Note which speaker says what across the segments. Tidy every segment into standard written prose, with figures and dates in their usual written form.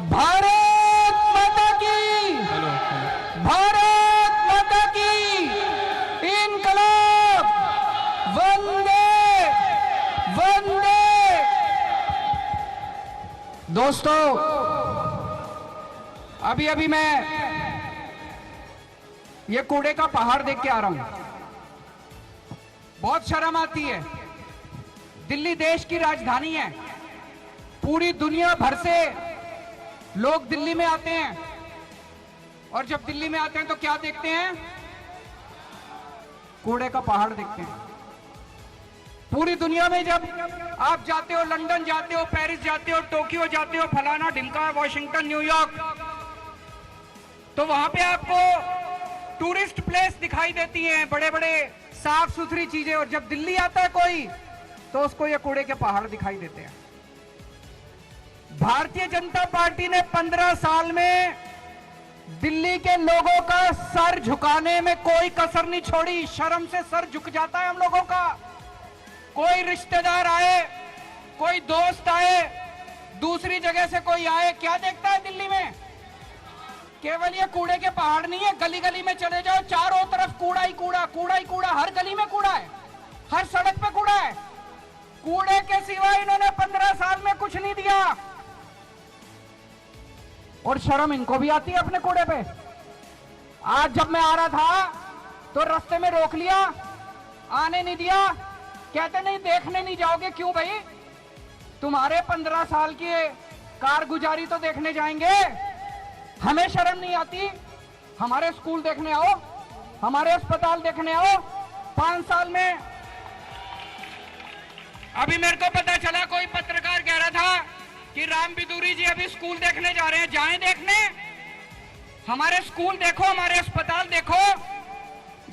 Speaker 1: भारत माता की, भारत माता की, इनकलाब, वंदे वंदे। दोस्तों, अभी अभी मैं ये कूड़े का पहाड़ देख के आ रहा हूं। बहुत शर्म आती है। दिल्ली देश की राजधानी है। पूरी दुनिया भर से लोग दिल्ली में आते हैं, और जब दिल्ली में आते हैं तो क्या देखते हैं? कूड़े का पहाड़ देखते हैं। पूरी दुनिया में जब आप जाते हो, लंदन जाते हो, पेरिस जाते हो, टोक्यो जाते हो, फलाना ढिमका, वॉशिंगटन, न्यूयॉर्क, तो वहां पे आपको टूरिस्ट प्लेस दिखाई देती हैं, बड़े बड़े साफ सुथरी चीजें। और जब दिल्ली आता है कोई, तो उसको ये कूड़े के पहाड़ दिखाई देते हैं। भारतीय जनता पार्टी ने 15 साल में दिल्ली के लोगों का सर झुकाने में कोई कसर नहीं छोड़ी। शर्म से सर झुक जाता है हम लोगों का। कोई रिश्तेदार आए, कोई दोस्त आए, दूसरी जगह से कोई आए, क्या देखता है दिल्ली में? केवल ये कूड़े के पहाड़ नहीं है। गली गली में चले जाओ, चारों तरफ कूड़ा ही कूड़ा, कूड़ा ही कूड़ा। हर गली में कूड़ा है, हर सड़क पे कूड़ा है। कूड़े के सिवा इन्होंने 15 साल में कुछ नहीं दिया। और शर्म इनको भी आती है अपने कूड़े पे। आज जब मैं आ रहा था तो रास्ते में रोक लिया, आने नहीं दिया। कहते नहीं, देखने नहीं जाओगे। क्यों भाई? तुम्हारे 15 साल की कारगुजारी तो देखने जाएंगे। हमें शर्म नहीं आती? हमारे स्कूल देखने आओ, हमारे अस्पताल देखने आओ। 5 साल में अभी मेरे को पता चला, कोई पत्रकार कह रहा था कि राम बिदूरी जी अभी स्कूल देखने जा रहे हैं। जाएं देखने, हमारे स्कूल देखो, हमारे अस्पताल देखो।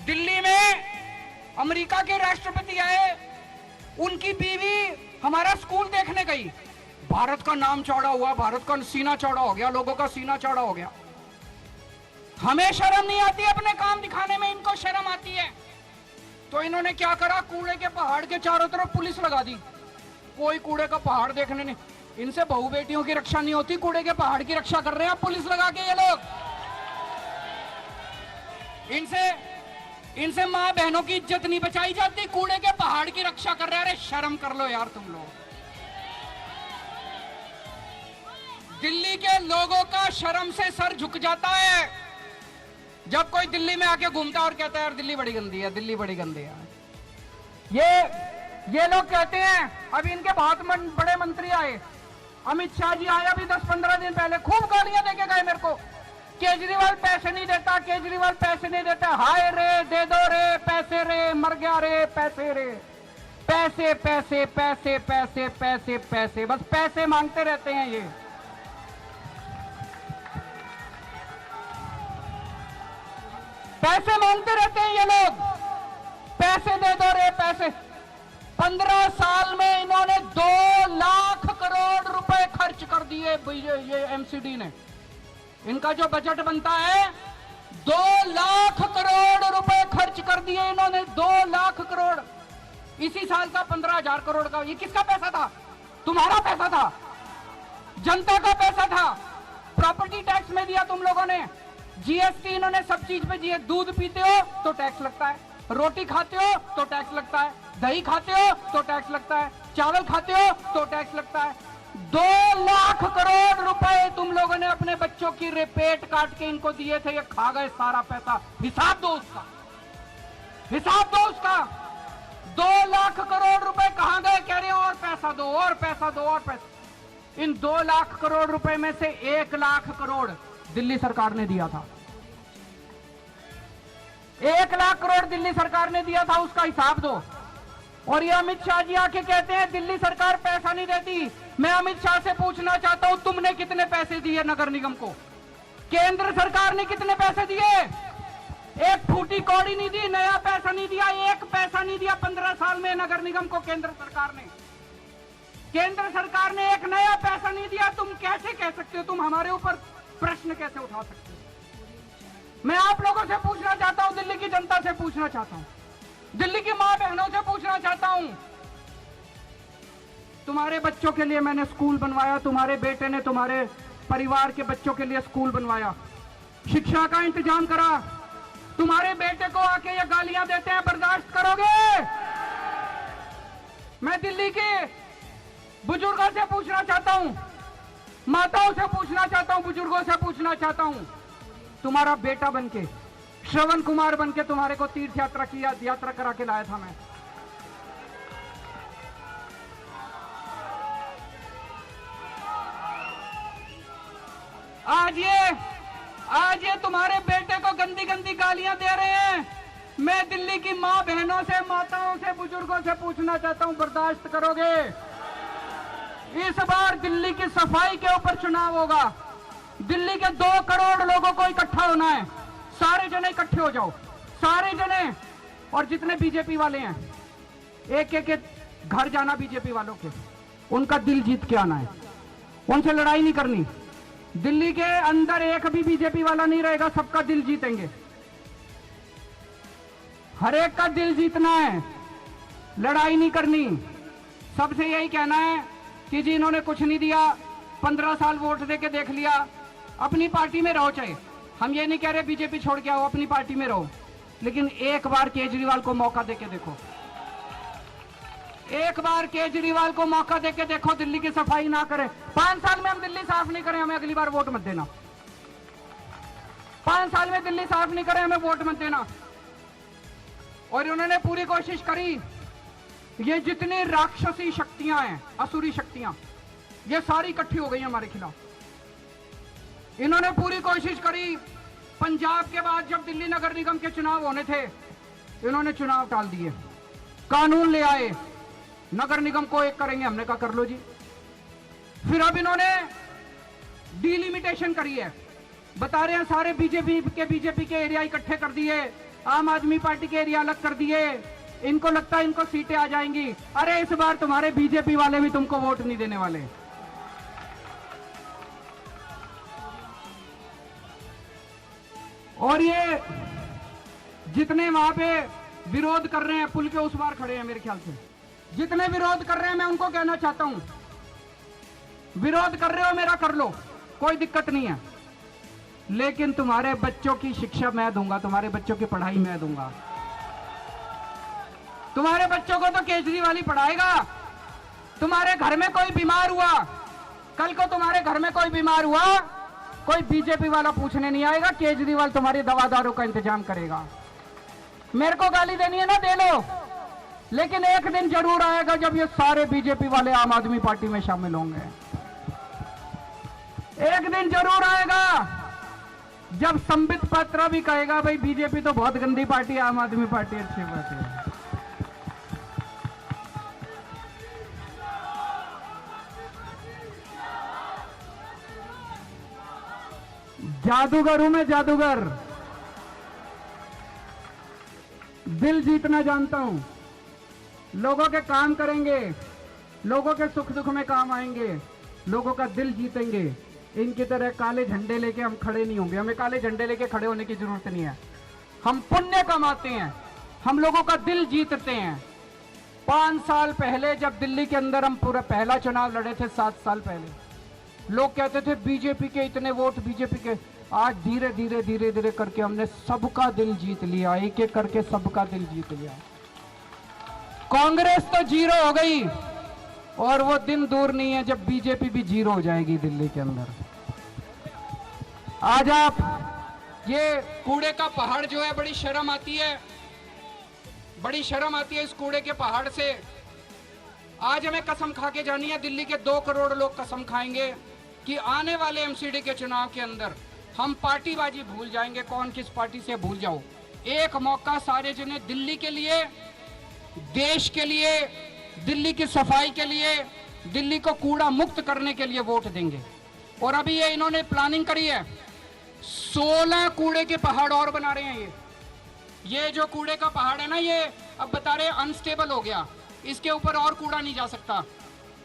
Speaker 1: दिल्ली में अमेरिका के राष्ट्रपति आए, उनकी बीवी हमारा स्कूल देखने गई। भारत का नाम चौड़ा हुआ, भारत का सीना चौड़ा हो गया, लोगों का सीना चौड़ा हो गया। हमें शर्म नहीं आती अपने काम दिखाने में, इनको शर्म आती है। तो इन्होंने क्या करा? कूड़े के पहाड़ के चारों तरफ पुलिस लगा दी। कोई कूड़े का पहाड़ देखने नहीं। इनसे बहू बेटियों की रक्षा नहीं होती, कूड़े के पहाड़ की रक्षा कर रहे हैं पुलिस लगा के ये लोग। इनसे मां बहनों की इज्जत नहीं बचाई जाती, कूड़े के पहाड़ की रक्षा कर रहे हैं। अरे शर्म कर लो यार तुम लोग। दिल्ली के लोगों का शर्म से सर झुक जाता है जब कोई दिल्ली में आके घूमता और कहता है यार दिल्ली बड़ी गंदी है, दिल्ली बड़ी गंदी है। ये लोग कहते हैं। अभी इनके बहुत बड़े मंत्री आए, अमित शाह जी आए अभी 10-15 दिन पहले, खूब गालियां देके गए मेरे को। केजरीवाल पैसे नहीं देता, केजरीवाल पैसे नहीं देता। हाय रे, दे दो रे पैसे रे, मर गया रे पैसे रे। पैसे पैसे पैसे पैसे पैसे पैसे, बस पैसे मांगते रहते हैं ये। पैसे मांगते रहते हैं ये लोग। पैसे दे दो रे पैसे। 15 साल में इन्होंने 2 लाख करोड़ रुपए खर्च कर दिए। ये एमसीडी ने, इनका जो बजट बनता है 2 लाख करोड़ रुपए खर्च कर दिए इन्होंने। 2 लाख करोड़। इसी साल का 15,000 करोड़ का। ये किसका पैसा था? तुम्हारा पैसा था, जनता का पैसा था। प्रॉपर्टी टैक्स में दिया तुम लोगों ने। जीएसटी इन्होंने सब चीज पे दिए। दूध पीते हो तो टैक्स लगता है, रोटी खाते हो तो टैक्स लगता है, दही खाते हो तो टैक्स लगता है, चावल खाते हो तो टैक्स लगता है। 2 लाख करोड़ रुपए तुम लोगों ने अपने बच्चों की पेट काट के इनको दिए थे। ये खा गए सारा पैसा। हिसाब दो उसका, हिसाब दो उसका। 2 लाख करोड़ रुपए कहां गए? कह रहे और पैसा दो, और पैसा दो, और पैसा। इन 2 लाख करोड़ रुपए में से 1 लाख करोड़ दिल्ली सरकार ने दिया था। 1 लाख करोड़ दिल्ली सरकार ने दिया था, उसका हिसाब दो। और ये अमित शाह जी आके कहते हैं दिल्ली सरकार पैसा नहीं देती। मैं अमित शाह से पूछना चाहता हूं, तुमने कितने पैसे दिए नगर निगम को? केंद्र सरकार ने कितने पैसे दिए? एक फूटी कौड़ी नहीं दी, नया पैसा नहीं दिया, 1 पैसा नहीं दिया 15 साल में नगर निगम को केंद्र सरकार ने। केंद्र सरकार ने 1 नया पैसा नहीं दिया। तुम कैसे कह सकते हो? तुम हमारे ऊपर प्रश्न कैसे उठा सकते हो? मैं आप लोगों से पूछना चाहता हूं, दिल्ली की जनता से पूछना चाहता हूं, दिल्ली की मां बहनों से पूछना चाहता हूं। तुम्हारे बच्चों के लिए मैंने स्कूल बनवाया, तुम्हारे बेटे ने, तुम्हारे परिवार के बच्चों के लिए स्कूल बनवाया, शिक्षा का इंतजाम करा। तुम्हारे बेटे को आके ये गालियां देते हैं, बर्दाश्त करोगे? मैं दिल्ली के बुजुर्गों से पूछना चाहता हूं, माताओं से पूछना चाहता हूं, बुजुर्गों से पूछना चाहता हूं, तुम्हारा बेटा बनके, श्रवण कुमार बनके तुम्हारे को तीर्थ यात्रा की यात्रा करा के लाया था मैं। आज ये तुम्हारे बेटे को गंदी गंदी गालियां दे रहे हैं। मैं दिल्ली की मां बहनों से, माताओं से, बुजुर्गों से पूछना चाहता हूं, बर्दाश्त करोगे? इस बार दिल्ली की सफाई के ऊपर चुनाव होगा। दिल्ली के 2 करोड़ लोगों को इकट्ठा होना है। सारे जने इकट्ठे हो जाओ, सारे जने। और जितने बीजेपी वाले हैं, एक एक घर जाना बीजेपी वालों के, उनका दिल जीत के आना है। उनसे लड़ाई नहीं करनी। दिल्ली के अंदर एक भी बीजेपी वाला नहीं रहेगा, सबका दिल जीतेंगे। हर एक का दिल जीतना है, लड़ाई नहीं करनी। सबसे यही कहना है कि जी इन्होंने कुछ नहीं दिया, 15 साल वोट देके देख लिया, अपनी पार्टी में रहो। चाहे हम ये नहीं कह रहे बीजेपी छोड़ के आओ, अपनी पार्टी में रहो, लेकिन एक बार केजरीवाल को मौका देके देखो। एक बार केजरीवाल को मौका देके देखो, दिल्ली की सफाई ना करे। 5 साल में हम दिल्ली साफ नहीं करें, हमें अगली बार वोट मत देना। 5 साल में दिल्ली साफ नहीं करें, हमें वोट मत देना। और उन्होंने पूरी कोशिश करी, ये जितनी राक्षसी शक्तियां हैं, असुरी शक्तियां, ये सारी इकट्ठी हो गई हमारे खिलाफ। इन्होंने पूरी कोशिश करी। पंजाब के बाद जब दिल्ली नगर निगम के चुनाव होने थे, इन्होंने चुनाव टाल दिए, कानून ले आए, नगर निगम को एक करेंगे। हमने कहा कर लो जी। फिर अब इन्होंने डिलिमिटेशन करी है, बता रहे हैं सारे बीजेपी के एरिया इकट्ठे कर दिए, आम आदमी पार्टी के एरिया अलग कर दिए। इनको लगता है इनको सीटें आ जाएंगी। अरे इस बार तुम्हारे बीजेपी वाले भी तुमको वोट नहीं देने वाले। और ये जितने वहां पे विरोध कर रहे हैं, पुल के उस बार खड़े हैं, मेरे ख्याल से जितने विरोध कर रहे हैं, मैं उनको कहना चाहता हूं, विरोध कर रहे हो मेरा कर लो, कोई दिक्कत नहीं है, लेकिन तुम्हारे बच्चों की शिक्षा मैं दूंगा, तुम्हारे बच्चों की पढ़ाई मैं दूंगा। तुम्हारे बच्चों को तो केजरीवाल ही पढ़ाएगा। तुम्हारे घर में कोई बीमार हुआ, कल को तुम्हारे घर में कोई बीमार हुआ, कोई बीजेपी वाला पूछने नहीं आएगा, केजरीवाल तुम्हारी दवा दारू का इंतजाम करेगा। मेरे को गाली देनी है ना, दे लो, लेकिन एक दिन जरूर आएगा जब ये सारे बीजेपी वाले आम आदमी पार्टी में शामिल होंगे। एक दिन जरूर आएगा जब संबित पात्रा भी कहेगा भाई बीजेपी तो बहुत गंदी पार्टी है, आम आदमी पार्टी अच्छी पार्टी है। जादूगर हूं मैं, जादूगर। दिल जीतना जानता हूं, लोगों के काम करेंगे, लोगों के सुख दुख में काम आएंगे, लोगों का दिल जीतेंगे। इनकी तरह काले झंडे लेके हम खड़े नहीं होंगे, हमें काले झंडे लेके खड़े होने की जरूरत नहीं है। हम पुण्य कमाते हैं, हम लोगों का दिल जीतते हैं। 5 साल पहले जब दिल्ली के अंदर हम पूरा पहला चुनाव लड़े थे, 7 साल पहले, लोग कहते थे बीजेपी के इतने वोट, बीजेपी के। आज धीरे धीरे धीरे धीरे करके हमने सबका दिल जीत लिया, एक एक करके सबका दिल जीत लिया। कांग्रेस तो 0 हो गई, और वो दिन दूर नहीं है जब बीजेपी भी 0 हो जाएगी दिल्ली के अंदर। आज आप ये कूड़े का पहाड़ जो है, बड़ी शर्म आती है, बड़ी शर्म आती है इस कूड़े के पहाड़ से। आज हमें कसम खा के जानी है, दिल्ली के 2 करोड़ लोग कसम खाएंगे कि आने वाले एमसीडी के चुनाव के अंदर हम पार्टीबाजी भूल जाएंगे। कौन किस पार्टी से भूल जाओ, एक मौका सारे जने दिल्ली के लिए, देश के लिए, दिल्ली की सफाई के लिए, दिल्ली को कूड़ा मुक्त करने के लिए वोट देंगे। और अभी ये इन्होंने प्लानिंग करी है, 16 कूड़े के पहाड़ और बना रहे हैं। ये जो कूड़े का पहाड़ है ना, ये अब बता रहे अनस्टेबल हो गया, इसके ऊपर और कूड़ा नहीं जा सकता।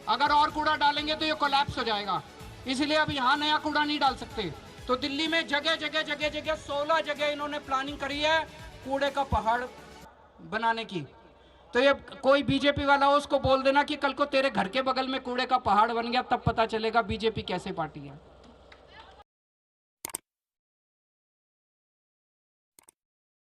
Speaker 1: अगर और कूड़ा डालेंगे तो ये कोलैप्स हो जाएगा, इसलिए अब यहाँ नया कूड़ा नहीं डाल सकते। तो दिल्ली में जगह जगह जगह जगह 16 जगह इन्होंने प्लानिंग करी है कूड़े का पहाड़ बनाने की। तो ये कोई बीजेपी वाला हो, उसको बोल देना कि कल को तेरे घर के बगल में कूड़े का पहाड़ बन गया, तब पता चलेगा बीजेपी कैसे पार्टी है।